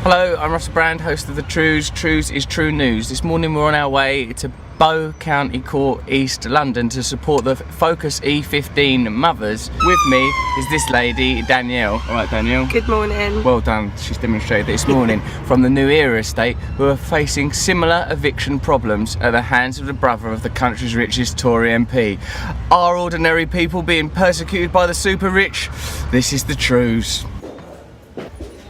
Hello, I'm Russell Brand, host of the Trews. Trews is true news. This morning we're on our way to Bow County Court, East London, to support the Focus E15 mothers. With me is this lady, Danielle. All right, Danielle. Good morning. Well done. She's demonstrated this morning from the New Era estate, who are facing similar eviction problems at the hands of the brother of the country's richest Tory MP. Are ordinary people being persecuted by the super rich? This is the Trews.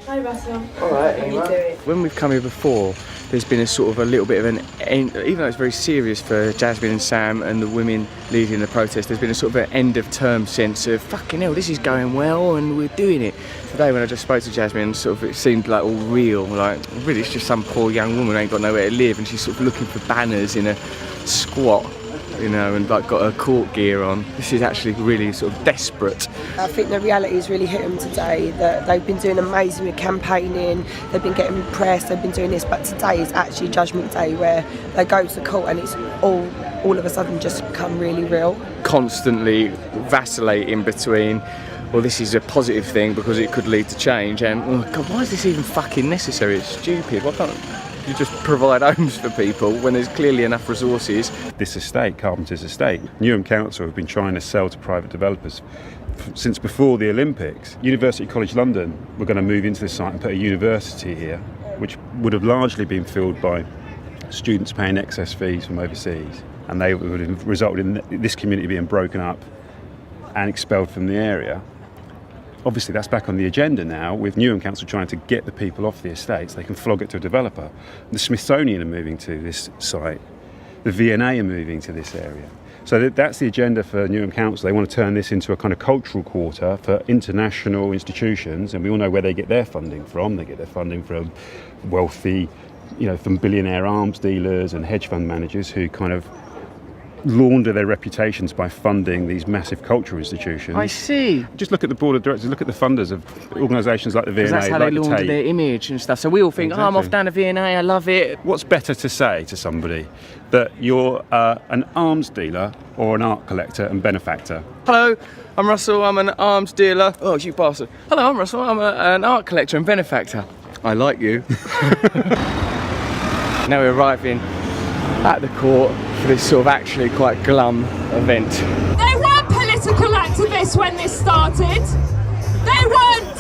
Hi Russell. Alright, how you doing? When we've come here before, there's been a sort of a little bit of an end, even though it's very serious for Jasmine and Sam and the women leading the protest, there's been a sort of an end of term sense of fucking hell, this is going well and we're doing it. Today when I just spoke to Jasmine, sort of it seemed like all real, like really it's just some poor young woman who ain't got nowhere to live and she's sort of looking for banners in a squat, you know, and like got her court gear on. This is actually really sort of desperate. I think the reality has really hit them today, that they've been doing amazing with campaigning, they've been getting press, they've been doing this, but today is actually Judgment Day where they go to court and it's all of a sudden just become really real. Constantly vacillating between, well, this is a positive thing because it could lead to change, and oh God, why is this even fucking necessary? It's stupid. Why can't you just provide homes for people when there's clearly enough resources? This estate, Carpenter's estate, Newham Council have been trying to sell to private developers since before the Olympics. University College London were going to move into this site and put a university here, which would have largely been filled by students paying excess fees from overseas, and they would have resulted in this community being broken up and expelled from the area. Obviously that's back on the agenda now, with Newham Council trying to get the people off the estates. They can flog it to a developer. The Smithsonian are moving to this site. The V&A are moving to this area. So that's the agenda for Newham Council. They want to turn this into a kind of cultural quarter for international institutions, and we all know where they get their funding from. They get their funding from wealthy, you know, from billionaire arms dealers and hedge fund managers who kind of launder their reputations by funding these massive cultural institutions. I see. Just look at the board of directors, look at the funders of organisations like the V&A, that's how like they launder their image and stuff. So we all think, oh, I'm off down to V&A, I love it. What's better to say to somebody? That you're an arms dealer or an art collector and benefactor? Hello, I'm Russell, I'm an arms dealer. Oh, you bastard. Hello, I'm Russell, I'm an art collector and benefactor. I like you. Now we're arriving at the court for this sort of actually quite glum event. They weren't political activists when this started. They weren't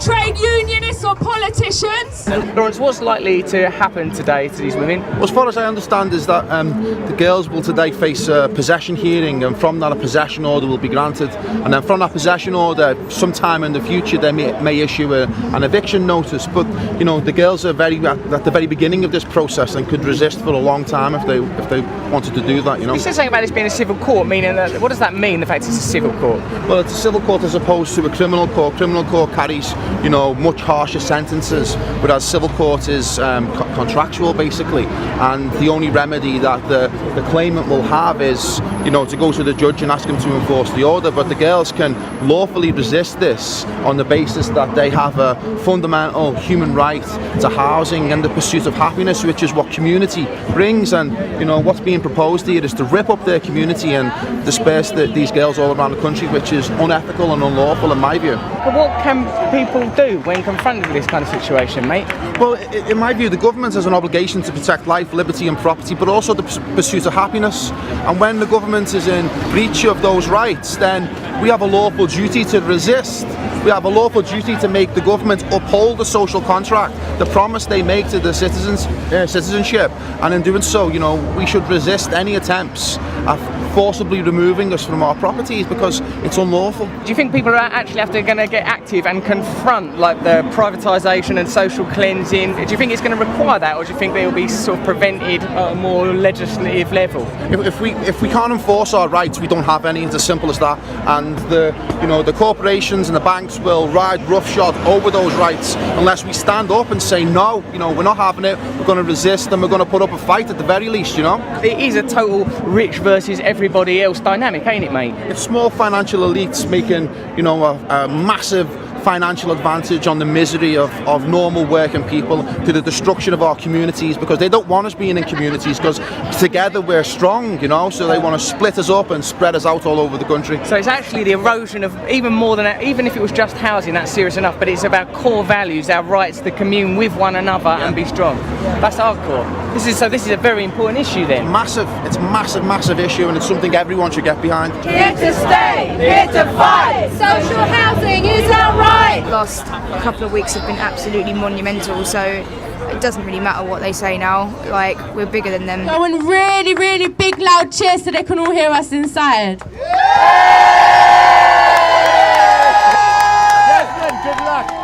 trade unionists or politicians. Lawrence, what's likely to happen today to these women? Well, as far as I understand is that the girls will today face a possession hearing, and from that a possession order will be granted, and then from that possession order sometime in the future they may issue an eviction notice. But you know, the girls are at the very beginning of this process and could resist for a long time if they wanted to do that, you know. You said something about this being a civil court, meaning that, what does that mean, the fact it's a civil court? Well, it's a civil court as opposed to a criminal court. Criminal court carries, you know, much harsher sentences, whereas civil court is contractual basically, and the only remedy that the claimant will have is, you know, to go to the judge and ask him to enforce the order. But the girls can lawfully resist this on the basis that they have a fundamental human right to housing and the pursuit of happiness, which is what community brings. And you know, what's being proposed here is to rip up their community and disperse these girls all around the country, which is unethical and unlawful in my view. But what can people do when confronted with this kind of situation, mate? Well, in my view, the government has an obligation to protect life, liberty and property, but also the pursuit of happiness. And when the government is in breach of those rights, then we have a lawful duty to resist. We have a lawful duty to make the government uphold the social contract, the promise they make to the citizenship. And in doing so, you know, we should resist any attempts at forcibly removing us from our properties because it's unlawful. Do you think people are actually going to get active and confront like the privatisation and social cleansing? Do you think it's going to require that, or do you think they will be sort of prevented at a more legislative level? If we can't enforce our rights, we don't have any. It's as simple as that. And the corporations and the banks will ride roughshod over those rights unless we stand up and say no. You know, we're not having it. We're going to resist, and we're going to put up a fight at the very least. You know, it is a total rich versus everybody else dynamic, ain't it, mate? It's small financial elites making, you know, a massive financial advantage on the misery of normal working people, to the destruction of our communities, because they don't want us being in communities, because together we're strong, you know, so they want to split us up and spread us out all over the country. So it's actually the erosion of even more than, even if it was just housing, that's serious enough, but it's about core values, our rights to commune with one another and be strong. That's our core. This is a very important issue then. Massive, it's a massive issue, and it's something everyone should get behind. Here to stay, here to fight. Social housing is our right. The last couple of weeks have been absolutely monumental, so it doesn't really matter what they say now. Like, we're bigger than them. I want really, really big loud cheers so they can all hear us inside.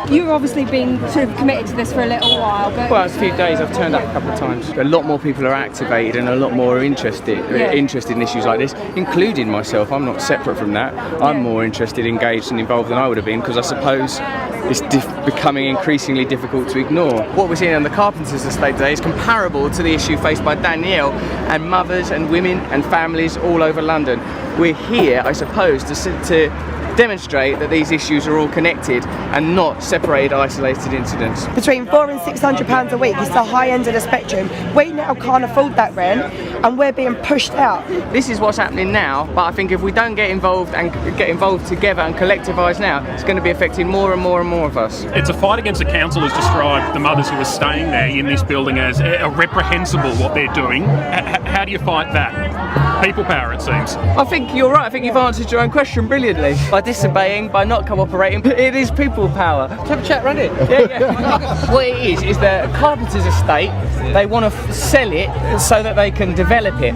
You've obviously been sort of committed to this for a little while, but Well, it's a few days. I've turned up a couple of times. A lot more people are activated and a lot more are interested in issues like this, including myself. I'm not separate from that. I'm more interested, engaged and involved than I would have been, because I suppose it's becoming increasingly difficult to ignore. What we're seeing on the Carpenters estate today is comparable to the issue faced by Danielle and mothers and women and families all over London. We're here, I suppose, to demonstrate that these issues are all connected and not separated, isolated incidents. Between £400 and £600 a week is the high end of the spectrum. We now can't afford that rent, and we're being pushed out. This is what's happening now, but I think if we don't get involved together and collectivise now, it's going to be affecting more and more and more of us. It's a fight against the council has described the mothers who are staying there in this building as reprehensible what they're doing. How do you fight that? People power, it seems. I think you're right. I think you've answered your own question brilliantly. By disobeying, by not cooperating, it is people power. Let's have a chat around it. Yeah. What it is the Carpenters estate, they want to sell it so that they can develop it.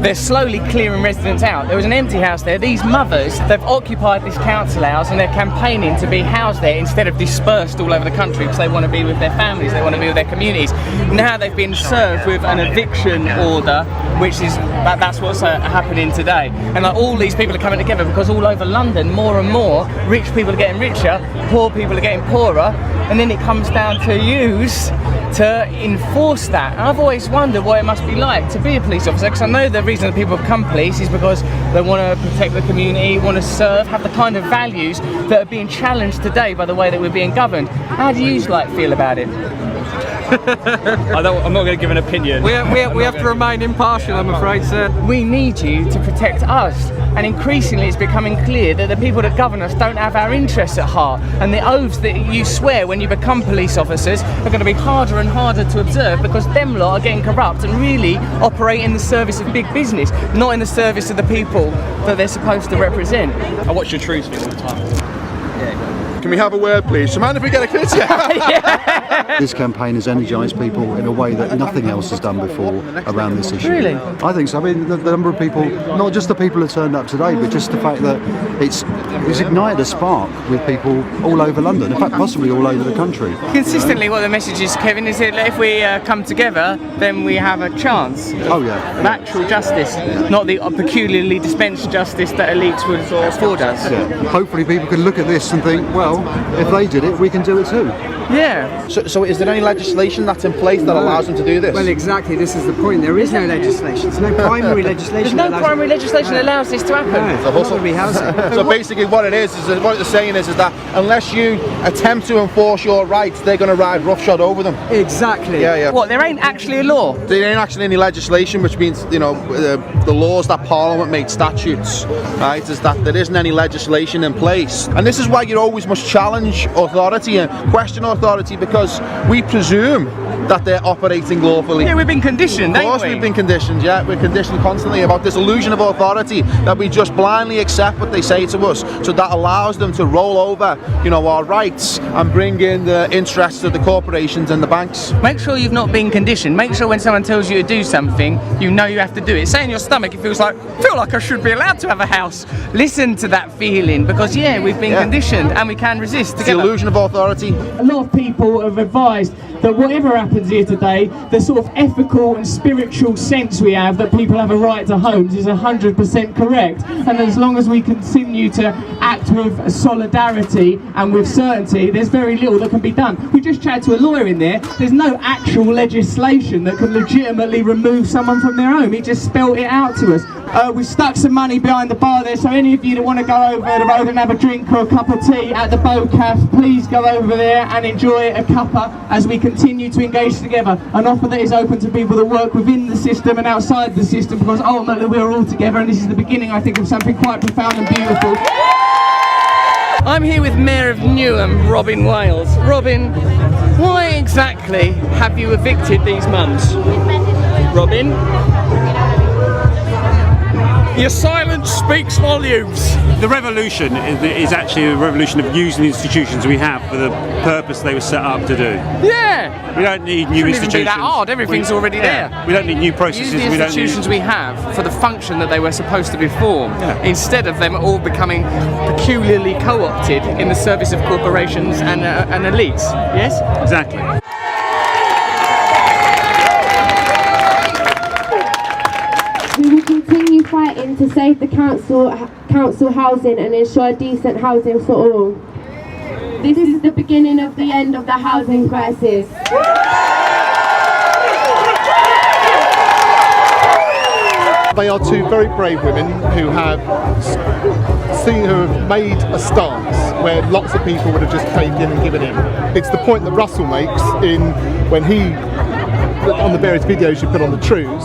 They're slowly clearing residents out. There was an empty house there. These mothers, they've occupied this council house and they're campaigning to be housed there instead of dispersed all over the country, because they want to be with their families, they want to be with their communities. Now they've been served with an eviction order, which is, that's what's happening today. And like, all these people are coming together because all over London, more and more, rich people are getting richer, poor people are getting poorer, and then it comes down to yous to enforce that. And I've always wondered what it must be like to be a police officer, because I know the reason that people become police is because they want to protect the community, want to serve, have the kind of values that are being challenged today by the way that we're being governed. How do you feel about it? I'm not going to give an opinion. We have to remain impartial, I'm afraid, sir. We need you to protect us, and increasingly it's becoming clear that the people that govern us don't have our interests at heart, and the oaths that you swear when you become police officers are going to be harder and harder to observe, because them lot are getting corrupt and really operate in the service of big business, not in the service of the people that they're supposed to represent. I watch your Trews all the time. Can we have a word, please? So mind if we get a kiss? This campaign has energised people in a way that nothing else has done before around this issue. Really? I think so. I mean, the number of people, not just the people who turned up today, but just the fact that it's ignited a spark with people all over London, in fact possibly all over the country. Consistently what the message is, Kevin, is that if we come together, then we have a chance Oh yeah. of actual justice, not the peculiarly dispensed justice that elites would afford us. Yeah. Hopefully people can look at this and think, well, if they did it, we can do it too. Yeah. So is there any legislation that's in place that allows them to do this? Well, exactly, this is the point. There is no legislation. There's no primary legislation. There's no primary legislation that allows this to happen. No, it's not rehousing. So basically what it is what they're saying is that unless you attempt to enforce your rights, they're going to ride roughshod over them. Exactly. Yeah. What, there ain't actually a law? There ain't actually any legislation, which means, you know, the laws that Parliament made statutes, right, is that there isn't any legislation in place. And this is why you always must challenge authority and question authority, because we presume that they're operating lawfully. Yeah, we've been conditioned, Of course ain't we? we've been conditioned, yeah. We're conditioned constantly about this illusion of authority, that we just blindly accept what they say to us. So that allows them to roll over, you know, our rights and bring in the interests of the corporations and the banks. Make sure you've not been conditioned. Make sure when someone tells you to do something, you know you have to do it. Say in your stomach, it feels like, I feel like I should be allowed to have a house. Listen to that feeling, because we've been conditioned and we can resist It's the together. illusion of authority. A lot of people have advised that whatever happens here today, the sort of ethical and spiritual sense we have that people have a right to homes is 100% correct. And as long as we continue to act with solidarity and with certainty, there's very little that can be done. We just chatted to a lawyer in there. There's no actual legislation that can legitimately remove someone from their home. He just spelt it out to us. We've stuck some money behind the bar there, so any of you that want to go over the road and have a drink or a cup of tea at the Boat Cafe, please go over there and enjoy a cuppa as we continue to engage together. An offer that is open to people that work within the system and outside the system, because ultimately we're all together, and this is the beginning, I think, of something quite profound and beautiful. I'm here with Mayor of Newham, Robin Wales. Robin, why exactly have you evicted these mums? Robin? Your silence speaks volumes. The revolution is actually a revolution of using the institutions we have for the purpose they were set up to do. Yeah! We don't need new Shouldn't institutions. even be that hard, everything's already there. We don't need new processes. Use the institutions we have for the function that they were supposed to perform, instead of them all becoming peculiarly co-opted in the service of corporations and elites. Yes? Exactly. We will continue fighting to save the council housing and ensure decent housing for all. This is the beginning of the end of the housing crisis. They are two very brave women who have made a stance where lots of people would have just caved in and given in. It's the point that Russell makes when he, on the various videos you put on the Trews,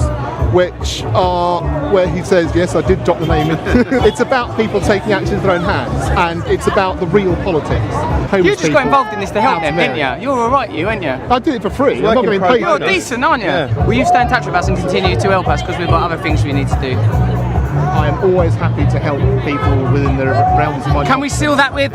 which are where he says, yes, I did drop the name in. It's about people taking action in their own hands, and it's about the real politics. You just got involved in this to help them, didn't you? You're alright, you, ain't you? I did it for free. I'm not getting paid. You're decent, aren't you? Yeah. Will you stay in touch with us and continue to help us, because we've got other things we need to do? I am always happy to help people within the realms of my Can we seal that with?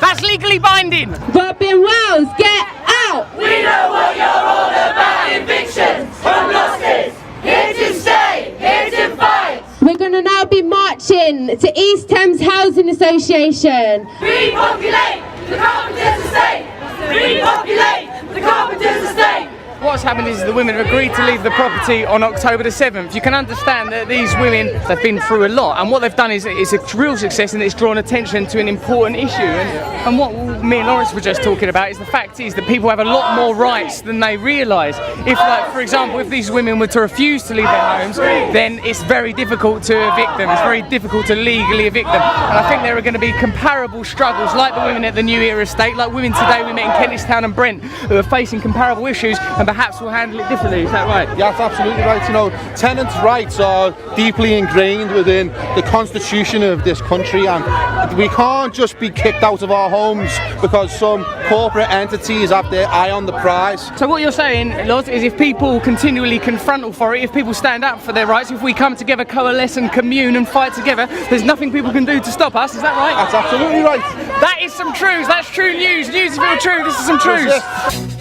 That's legally binding! Robin Wales, get out! We know what you're all about, evictions from losses. Here to stay, here to fight. We're going to now be marching to East Thames Housing Association. Repopulate the Carpenters Estate. Repopulate the Carpenters Estate. What's happened is the women have agreed to leave the property on October the 7th. You can understand that these women have been through a lot, and what they've done is a real success, and it's drawn attention to an important issue. And what me and Lawrence were just talking about is the fact is that people have a lot more rights than they realise. If, like, for example, if these women were to refuse to leave their homes, then it's very difficult to evict them. It's very difficult to legally evict them. And I think there are going to be comparable struggles, like the women at the New Era estate, like women today we met in Kentish Town and Brent, who are facing comparable issues, and perhaps we'll handle it differently. Is that right? Yeah, that's absolutely right. You know, tenants' rights are deeply ingrained within the constitution of this country, and we can't just be kicked out of our homes because some corporate entities have their eye on the prize. So what you're saying, Loz, is if people continually confront authority, if people stand up for their rights, if we come together, coalesce and commune and fight together, there's nothing people can do to stop us. Is that right? That's absolutely right. That is some truths. That's true news. News is real true. This is some truths.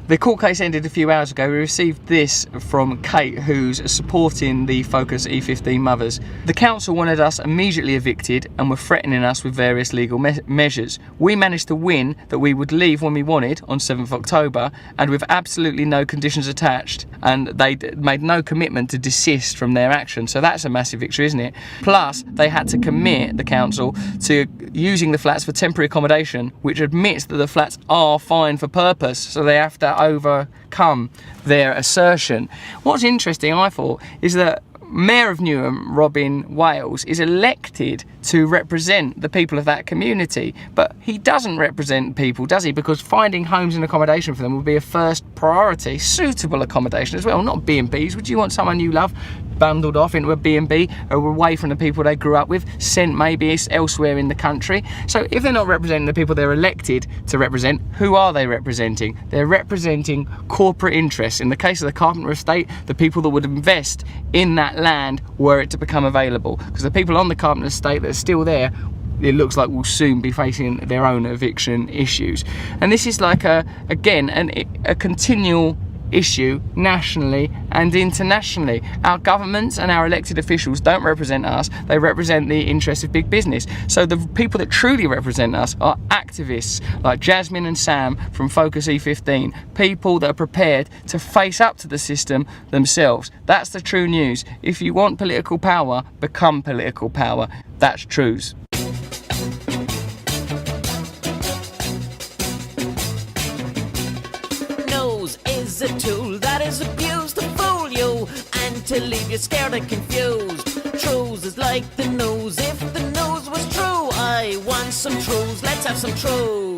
The court case ended a few hours ago. We received this from Kate, who's supporting the Focus E15 mothers. The council wanted us immediately evicted and were threatening us with various legal measures. We managed to win that we would leave when we wanted on 7th October and with absolutely no conditions attached, and they made no commitment to desist from their action. So that's a massive victory, isn't it? Plus, they had to commit, the council, to using the flats for temporary accommodation, which admits that the flats are fine for purpose, so they have to overcome their assertion. What's interesting, I thought, is that Mayor of Newham, Robin Wales, is elected to represent the people of that community, but he doesn't represent people, does he? Because finding homes and accommodation for them would be a first priority, suitable accommodation as well, not B&Bs. Would you want someone you love bundled off into a B&B or away from the people they grew up with, sent maybe elsewhere in the country? So if they're not representing the people they're elected to represent, who are they representing? They're representing corporate interests. In the case of the Carpenter estate, the people that would invest in that land were it to become available, because the people on the Carpenter estate that are still there, it looks like will soon be facing their own eviction issues. And this is like a continual issue nationally and internationally. Our governments and our elected officials don't represent us, they represent the interests of big business. So the people that truly represent us are activists like Jasmine and Sam from Focus E15, people that are prepared to face up to the system themselves. That's the true news. If you want political power, become political power. That's Trews. Nose is a tool that is abused to fool you and to leave you scared and confused. Trews is like the nose. If the nose was true, I want some Trews. Let's have some Trews.